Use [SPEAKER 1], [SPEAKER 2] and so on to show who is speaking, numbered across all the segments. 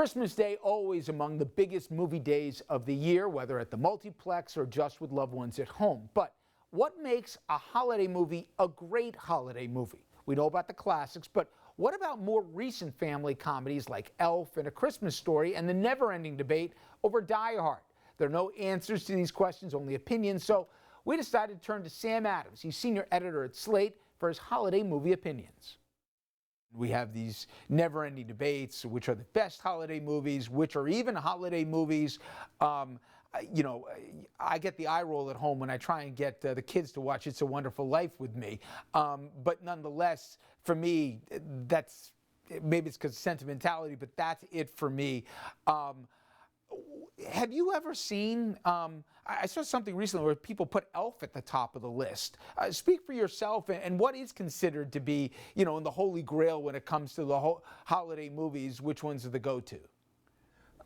[SPEAKER 1] Christmas Day, always among the biggest movie days of the year, whether at the multiplex or just with loved ones at home. But what makes a holiday movie a great holiday movie? We know about the classics, but what about more recent family comedies like Elf and A Christmas Story and the never-ending debate over Die Hard? There are no answers to these questions, only opinions, so we decided to turn to Sam Adams. He's senior editor at Slate for his holiday movie opinions. We have these never-ending debates, which are the best holiday movies, which are even holiday movies. You know, I get the eye roll at home when I try and get the kids to watch It's a Wonderful Life with me. But nonetheless, for me, that's, maybe it's because of sentimentality, but that's it for me. Have you ever seen, I saw something recently where people put Elf at the top of the list. Speak for yourself, and what is considered to be, you know, in the holy grail when it comes to the holiday movies, which ones are the go-to?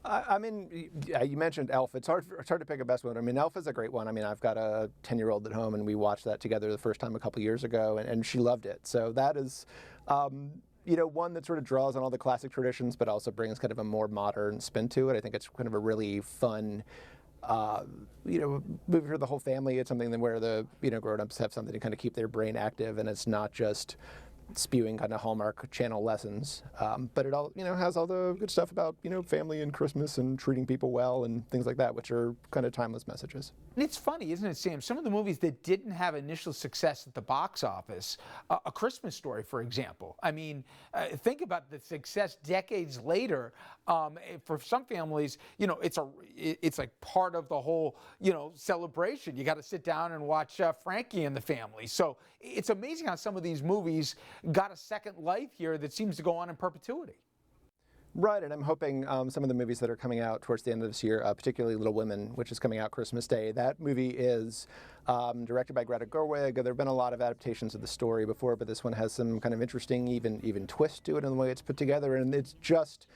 [SPEAKER 2] I mean, you mentioned Elf. It's hard to pick a best one. I mean, Elf is a great one. I mean, I've got a 10-year-old at home, and we watched that together the first time a couple years ago, and she loved it. So that is, you know, one that sort of draws on all the classic traditions, but also brings kind of a more modern spin to it. I think it's kind of a really fun, you know, movie for the whole family. It's something where the, you know, grown-ups have something to kind of keep their brain active, and it's not just spewing kind of Hallmark Channel lessons, but it all, you know, has all the good stuff about, you know, family and Christmas and treating people well and things like that, which are kind of timeless messages.
[SPEAKER 1] And it's funny, isn't it, Sam? Some of the movies that didn't have initial success at the box office, A Christmas Story, for example. I mean, think about the success decades later. For some families, you know, it's like part of the whole, you know, celebration. You got to sit down and watch Frankie and the Family. So it's amazing how some of these movies got a second life here that seems to go on in perpetuity.
[SPEAKER 2] Right, and I'm hoping some of the movies that are coming out towards the end of this year, particularly Little Women, which is coming out Christmas Day, that movie is directed by Greta Gerwig. There have been a lot of adaptations of the story before, but this one has some kind of interesting, even twist to it in the way it's put together, and it's just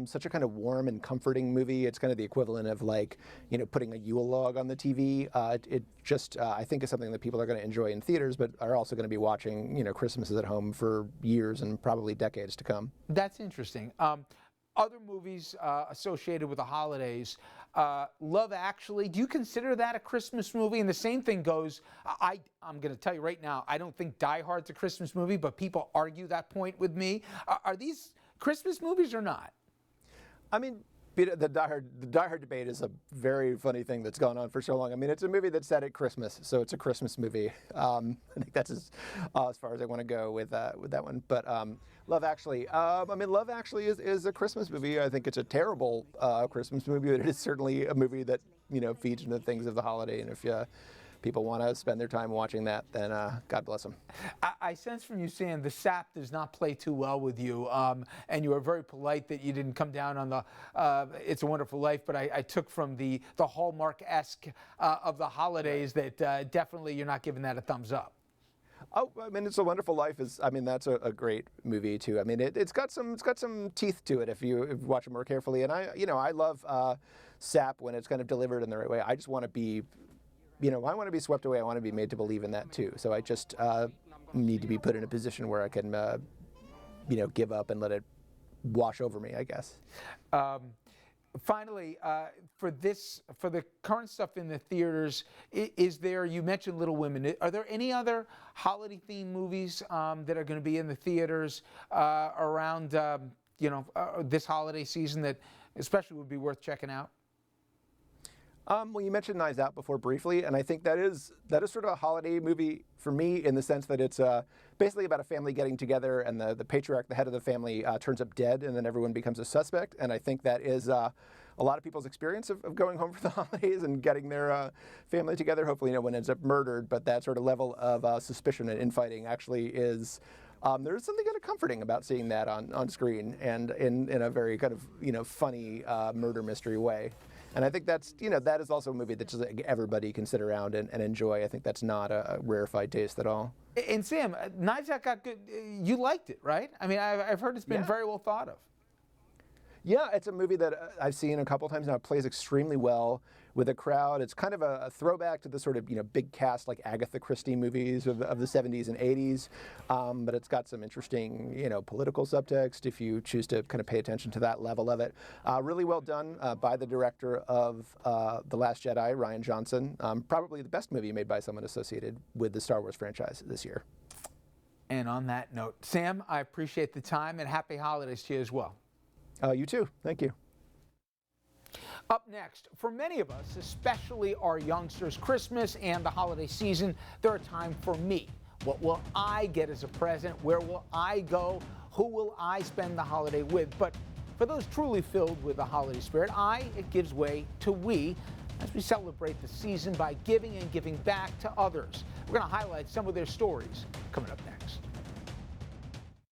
[SPEAKER 2] such a kind of warm and comforting movie. It's kind of the equivalent of, like, you know, putting a Yule log on the TV. It just, I think, is something that people are going to enjoy in theaters, but are also going to be watching, you know, Christmases at home for years and probably decades to come.
[SPEAKER 1] That's interesting. Other movies associated with the holidays, Love Actually, do you consider that a Christmas movie? And the same thing goes, I'm going to tell you right now, I don't think Die Hard's a Christmas movie, but people argue that point with me. Are these Christmas movies or not?
[SPEAKER 2] I mean, the Die Hard debate is a very funny thing that's gone on for so long. I mean, it's a movie that's set at Christmas, so it's a Christmas movie. I think that's as far as I want to go with that one. But Love Actually, I mean, Love Actually is a Christmas movie. I think it's a terrible Christmas movie, but it is certainly a movie that, you know, feeds into the things of the holiday. And if people want to spend their time watching that, then God bless them.
[SPEAKER 1] I sense from you, Sam, the sap does not play too well with you, and you are very polite that you didn't come down on the It's a Wonderful Life, but I took from the Hallmark-esque of the holidays that definitely you're not giving that a thumbs up.
[SPEAKER 2] Oh, I mean, It's a Wonderful Life is, I mean, that's a great movie too. I mean, it's got some teeth to it if you watch it more carefully. And I love sap when it's kind of delivered in the right way. I just want to be, you know, I want to be swept away. I want to be made to believe in that too. So I just need to be put in a position where I can, you know, give up and let it wash over me, I guess.
[SPEAKER 1] Finally, for the current stuff in the theaters, is there, you mentioned Little Women, are there any other holiday-themed movies that are going to be in the theaters around, you know, this holiday season that especially would be worth checking out?
[SPEAKER 2] Well, you mentioned Knives Out before briefly, and I think that is sort of a holiday movie for me in the sense that it's basically about a family getting together, and the patriarch, the head of the family, turns up dead, and then everyone becomes a suspect. And I think that is a lot of people's experience of going home for the holidays and getting their family together. Hopefully no one ends up murdered, but that sort of level of suspicion and infighting actually is... there's something kind of comforting about seeing that on screen, and in a very kind of, you know, funny murder mystery way. And I think that's, you know, that is also a movie that just everybody can sit around and enjoy. I think that's not a rarefied taste at all.
[SPEAKER 1] And Sam, Knives Out got good. You liked it, right? I mean, I've heard it's been very well thought of.
[SPEAKER 2] Yeah, it's a movie that I've seen a couple times now. It plays extremely well with a crowd. It's kind of a throwback to the sort of big cast like Agatha Christie movies of the 70s and 80s, but it's got some interesting political subtext if you choose to kind of pay attention to that level of it. Really well done by the director of The Last Jedi, Rian Johnson. Probably the best movie made by someone associated with the Star Wars franchise this year.
[SPEAKER 1] And on that note, Sam, I appreciate the time and happy holidays to you as well.
[SPEAKER 2] You too. Thank you.
[SPEAKER 1] Up next, for many of us, especially our youngsters, Christmas and the holiday season, they're a time for me. What will I get as a present? Where will I go? Who will I spend the holiday with? But for those truly filled with the holiday spirit, it gives way to we as we celebrate the season by giving and giving back to others. We're going to highlight some of their stories coming up next.